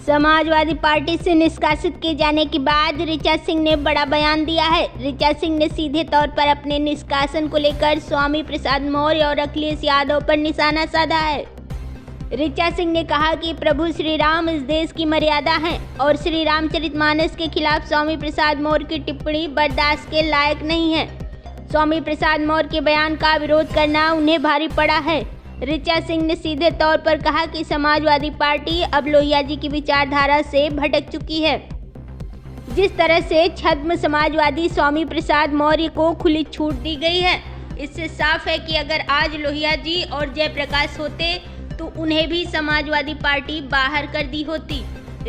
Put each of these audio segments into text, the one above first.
Samajwadi party से निष्कासित किए जाने के बाद ऋचा सिंह ने बड़ा बयान दिया है। ऋचा सिंह ने सीधे तौर पर अपने निष्कासन को लेकर स्वामी प्रसाद मौर्य और अखिलेश यादव पर निशाना साधा है। ऋचा सिंह ने कहा कि प्रभु श्री राम इस देश की मर्यादा हैं और श्री रामचरितमानस के खिलाफ स्वामी प्रसाद मौर्य की टिप्पणी बर्दाश्त के लायक नहीं है। स्वामी प्रसाद मौर्य के बयान का विरोध करना उन्हें भारी पड़ा है। ऋचा सिंह ने सीधे तौर पर कहा कि समाजवादी पार्टी अब लोहिया जी की विचारधारा से भटक चुकी है। जिस तरह से छद्म समाजवादी स्वामी प्रसाद मौर्य को खुली छूट दी गई है, इससे साफ है कि अगर आज लोहिया जी और जयप्रकाश होते तो उन्हें भी समाजवादी पार्टी बाहर कर दी होती।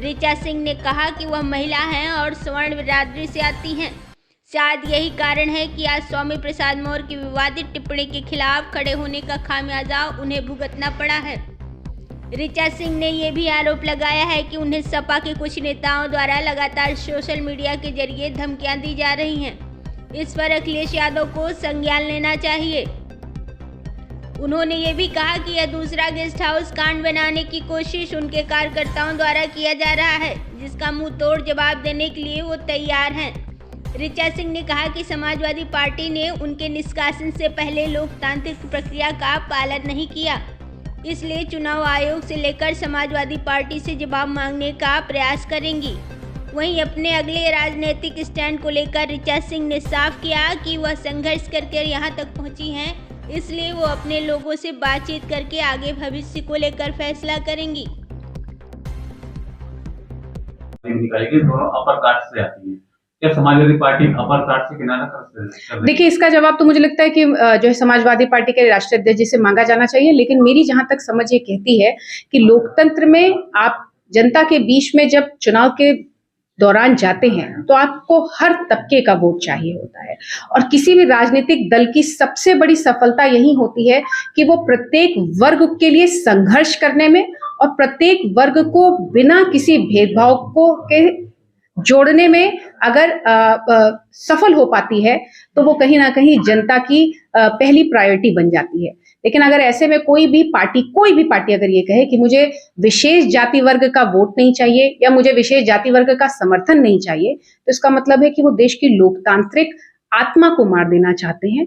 ऋचा सिंह ने कहा कि वह महिला हैं और स्वर्ण बिरादरी से आती हैं। शायद यही कारण है कि आज स्वामी प्रसाद मौर्य की विवादित टिप्पणी के खिलाफ खड़े होने का खामियाजा उन्हें भुगतना पड़ा है। ऋचा सिंह ने यह भी आरोप लगाया है कि उन्हें सपा के कुछ नेताओं द्वारा लगातार सोशल मीडिया के जरिए धमकियां दी जा रही हैं। इस पर अखिलेश यादव को संज्ञान लेना चाहिए। उन्होंने ये भी कहा कि यह दूसरा गेस्ट हाउस कांड बनाने की कोशिश उनके कार्यकर्ताओं द्वारा किया जा रहा है, जिसका मुंह तोड़ जवाब देने के लिए वो तैयार हैं। ऋचा सिंह ने कहा कि समाजवादी पार्टी ने उनके निष्कासन से पहले लोकतांत्रिक प्रक्रिया का पालन नहीं किया, इसलिए चुनाव आयोग से लेकर समाजवादी पार्टी से जवाब मांगने का प्रयास करेंगी। वहीं अपने अगले राजनीतिक स्टैंड को लेकर ऋचा सिंह ने साफ किया कि वह संघर्ष करके यहां तक पहुंची हैं, इसलिए वो अपने लोगों से बातचीत करके आगे भविष्य को लेकर फैसला करेंगी। दोनों अपर कास्ट से आती है, क्या समाजवादी पार्टी अपर कास्ट से किनारा कर? देखिए, इसका जवाब तो मुझे लगता है कि जो है समाजवादी पार्टी के राष्ट्रीय अध्यक्ष जी से मांगा जाना चाहिए, लेकिन मेरी जहां तक समझ ये कहती है कि लोकतंत्र में आप जनता के बीच में जब चुनाव के दौरान जाते हैं तो आपको हर तबके का वोट चाहिए होता है, और किसी भी राजनीतिक दल की सबसे बड़ी सफलता यही होती है कि वो प्रत्येक वर्ग के लिए संघर्ष करने में और प्रत्येक वर्ग को बिना किसी भेदभाव को के जोड़ने में अगर सफल हो पाती है तो वो कहीं ना कहीं जनता की पहली प्रायोरिटी बन जाती है। लेकिन अगर ऐसे में कोई भी पार्टी अगर ये कहे कि मुझे विशेष जाति वर्ग का वोट नहीं चाहिए या मुझे विशेष जाति वर्ग का समर्थन नहीं चाहिए, तो इसका मतलब है कि वो देश की लोकतांत्रिक आत्मा को मार देना चाहते हैं,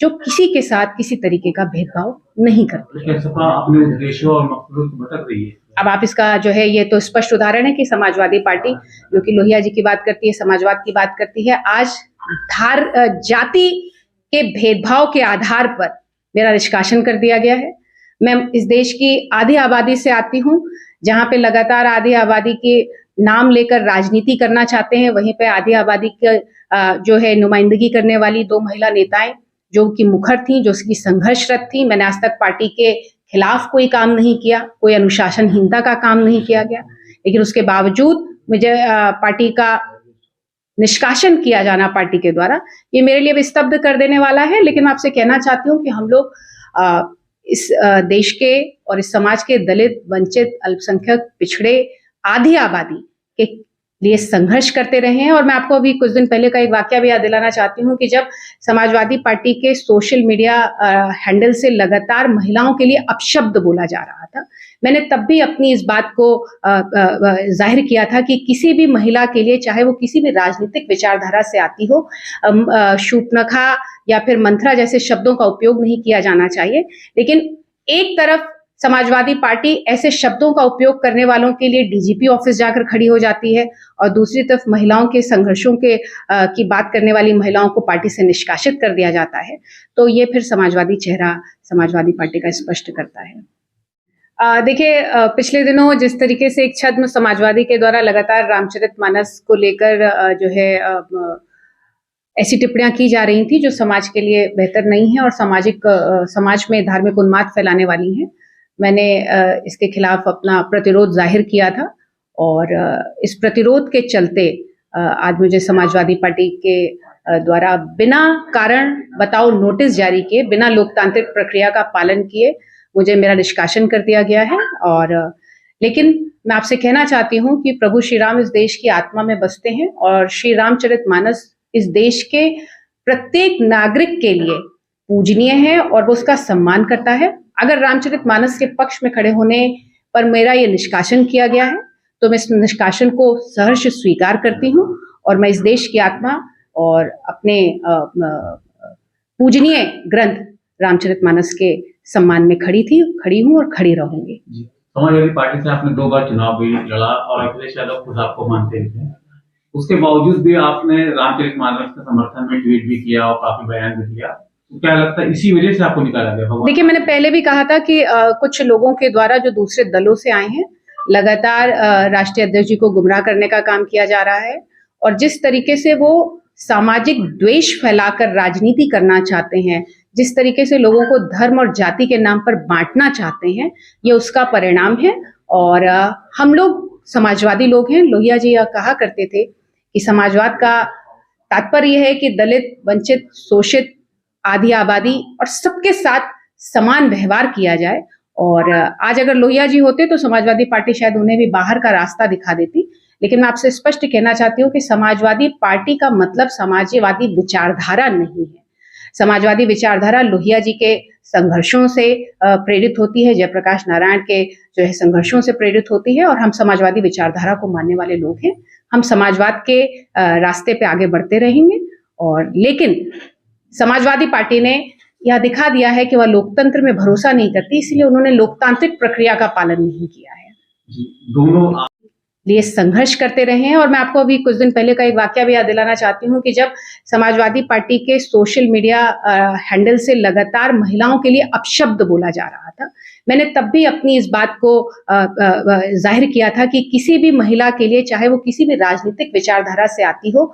जो किसी के साथ किसी तरीके का भेदभाव नहीं करती है। अपने उद्देश्यों और मकसदों से भटक रही है। अब आप इसका जो है ये तो स्पष्ट उदाहरण है कि समाजवादी पार्टी जो कि लोहिया जी की बात करती है, समाजवाद की बात करती है, आज जाति के भेदभाव के आधार पर मेरा निष्कासन कर दिया गया है। मैं इस देश की आधी आबादी से आती हूँ, जहां पे लगातार आधी आबादी के नाम लेकर राजनीति करना चाहते हैं, वहीं पे आधी आबादी के जो है नुमाइंदगी करने वाली दो महिला नेताएं जो कि मुखर थी, जो कि संघर्षरत थी। मैंने आज तक पार्टी के खिलाफ कोई काम नहीं किया, कोई अनुशासनहीनता का काम नहीं किया गया, लेकिन उसके बावजूद मुझे पार्टी का निष्कासन किया जाना पार्टी के द्वारा, ये मेरे लिए भी स्तब्ध कर देने वाला है। लेकिन मैं आपसे कहना चाहती हूँ कि हम लोग इस देश के और इस समाज के दलित, वंचित, अल्पसंख्यक, पिछड़े, आधी आबादी के लिए संघर्ष करते रहे हैं। और मैं आपको अभी कुछ दिन पहले का एक वाकया भी याद दिलाना चाहती हूँ कि जब समाजवादी पार्टी के सोशल मीडिया हैंडल से लगातार महिलाओं के लिए अपशब्द बोला जा रहा था, मैंने तब भी अपनी इस बात को जाहिर किया था कि किसी भी महिला के लिए, चाहे वो किसी भी राजनीतिक विचारधारा से आती हो, शूर्पणखा या फिर मंथरा जैसे शब्दों का उपयोग नहीं किया जाना चाहिए। लेकिन एक तरफ समाजवादी पार्टी ऐसे शब्दों का उपयोग करने वालों के लिए डीजीपी ऑफिस जाकर खड़ी हो जाती है, और दूसरी तरफ महिलाओं के संघर्षों की बात करने वाली महिलाओं को पार्टी से निष्कासित कर दिया जाता है। तो ये फिर समाजवादी चेहरा समाजवादी पार्टी का स्पष्ट करता है। देखिए, पिछले दिनों जिस तरीके से एक छद्म समाजवादी के द्वारा लगातार रामचरितमानस को लेकर जो है ऐसी टिप्पणियां की जा रही थी जो समाज के लिए बेहतर नहीं है और समाज में धार्मिक उन्माद फैलाने वाली हैं, मैंने इसके खिलाफ अपना प्रतिरोध जाहिर किया था। और इस प्रतिरोध के चलते आज मुझे समाजवादी पार्टी के द्वारा बिना कारण बताओ नोटिस जारी किए, बिना लोकतांत्रिक प्रक्रिया का पालन किए मुझे मेरा निष्कासन कर दिया गया है। और लेकिन मैं आपसे कहना चाहती हूँ कि प्रभु श्री राम इस देश की आत्मा में बसते हैं और श्री रामचरितमानस इस देश के प्रत्येक नागरिक के लिए पूजनीय है और वो उसका सम्मान करता है। अगर रामचरितमानस के पक्ष में खड़े होने पर मेरा ये निष्कासन किया गया है तो मैं इस निष्कासन को सहर्ष स्वीकार करती हूँ और मैं इस देश की आत्मा और अपने पूजनीय ग्रंथ रामचरितमानस के सम्मान में खड़ी हूँ और खड़ी रहूंगी। समाजवादी पार्टी से आपने 2 बार चुनाव भी लड़ा और अखिलेश यादव खुद आपको मानते थे, उसके बावजूद भी आपने रामचरितमानस के समर्थन में ट्वीट भी किया और काफी बयान भी दिया, तो क्या लगता है इसी वजह से आपको निकाला गया? देखिए, मैंने पहले भी कहा था कि कुछ लोगों के द्वारा जो दूसरे दलों से आए हैं, लगातार राष्ट्रीय अध्यक्ष जी को गुमराह करने का काम किया जा रहा है और जिस तरीके से वो सामाजिक द्वेष फैलाकर राजनीति करना चाहते हैं, जिस तरीके से लोगों को धर्म और जाति के नाम पर बांटना चाहते हैं, ये उसका परिणाम है। और हम लोग समाजवादी लोग हैं। लोहिया जी यह कहा करते थे कि समाजवाद का तात्पर्य है कि दलित, वंचित, शोषित, आधी आबादी और सबके साथ समान व्यवहार किया जाए। और आज अगर लोहिया जी होते तो समाजवादी पार्टी शायद उन्हें भी बाहर का रास्ता दिखा देती। लेकिन मैं आपसे स्पष्ट कहना चाहती हूँ कि समाजवादी पार्टी का मतलब समाजवादी विचारधारा नहीं है। समाजवादी विचारधारा लोहिया जी के संघर्षों से प्रेरित होती है, जयप्रकाश नारायण के जो है संघर्षों से प्रेरित होती है और हम समाजवादी विचारधारा को मानने वाले लोग हैं। हम समाजवाद के रास्ते पे आगे बढ़ते रहेंगे। और लेकिन समाजवादी पार्टी ने यह दिखा दिया है कि वह लोकतंत्र में भरोसा नहीं करती, इसलिए उन्होंने लोकतांत्रिक प्रक्रिया का पालन नहीं किया है। दोनों लिए संघर्ष करते रहे हैं। और मैं आपको अभी कुछ दिन पहले का एक वाकया भी याद दिलाना चाहती हूँ कि जब समाजवादी पार्टी के सोशल मीडिया हैंडल से लगातार महिलाओं के लिए अपशब्द बोला जा रहा था, मैंने तब भी अपनी इस बात को जाहिर किया था कि किसी भी महिला के लिए, चाहे वो किसी भी राजनीतिक विचारधारा से आती हो,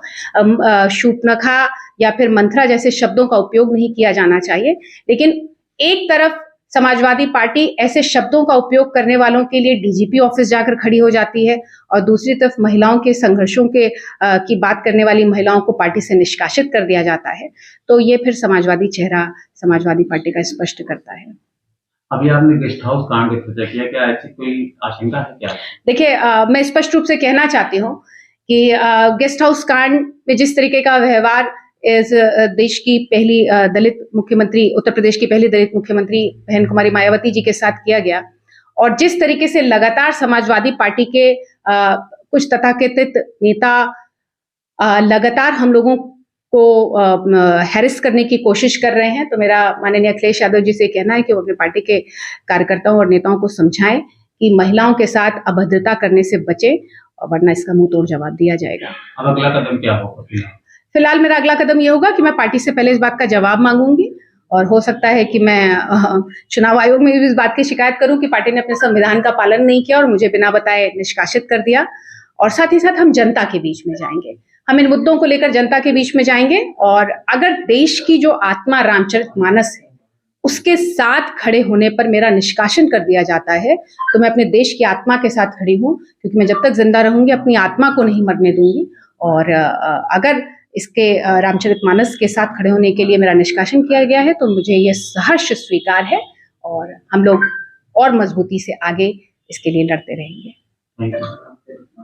शूर्पणखा या फिर मंथरा जैसे शब्दों का उपयोग नहीं किया जाना चाहिए। लेकिन एक तरफ समाजवादी पार्टी ऐसे शब्दों का उपयोग करने वालों के लिए डीजीपी ऑफिस जाकर खड़ी हो जाती है और दूसरी तरफ महिलाओं के संघर्षों के की बात करने वाली महिलाओं को पार्टी से निष्कासित कर दिया जाता है। तो ये फिर समाजवादी चेहरा समाजवादी पार्टी का स्पष्ट करता है। अभी आपने गेस्ट हाउस कांड की चर्चा किया, क्या ऐसी कोई आशंका है क्या? देखिए, मैं स्पष्ट रूप से कहना चाहती हूँ कि गेस्ट हाउस कांड में जिस तरीके का व्यवहार इस देश की पहली दलित मुख्यमंत्री, उत्तर प्रदेश की पहली दलित मुख्यमंत्री बहन कुमारी मायावती जी के साथ किया गया और जिस तरीके से लगातार समाजवादी पार्टी के कुछ तथाकथित नेता लगातार हम लोगों को हैरेस करने की कोशिश कर रहे हैं, तो मेरा माननीय अखिलेश यादव जी से कहना है कि वो अपनी पार्टी के कार्यकर्ताओं और नेताओं को समझाएं कि महिलाओं के साथ अभद्रता करने से बचे, वरना इसका मुंह तोड़ जवाब दिया जाएगा। अब अगला कदम क्या होगा? फिलहाल मेरा अगला कदम ये होगा कि मैं पार्टी से पहले इस बात का जवाब मांगूंगी और हो सकता है कि मैं चुनाव आयोग में भी इस बात की शिकायत करूं कि पार्टी ने अपने संविधान का पालन नहीं किया और मुझे बिना बताए निष्कासित कर दिया। और साथ ही साथ हम जनता के बीच में जाएंगे, हम इन मुद्दों को लेकर जनता के बीच में जाएंगे और अगर देश की जो आत्मा रामचरितमानस है उसके साथ खड़े होने पर मेरा निष्कासन कर दिया जाता है तो मैं अपने देश की आत्मा के साथ खड़ी हूँ, क्योंकि मैं जब तक जिंदा रहूंगी अपनी आत्मा को नहीं मरने दूंगी। और अगर इसके रामचरितमानस के साथ खड़े होने के लिए मेरा निष्कासन किया गया है तो मुझे यह सहर्ष स्वीकार है और हम लोग और मजबूती से आगे इसके लिए लड़ते रहेंगे।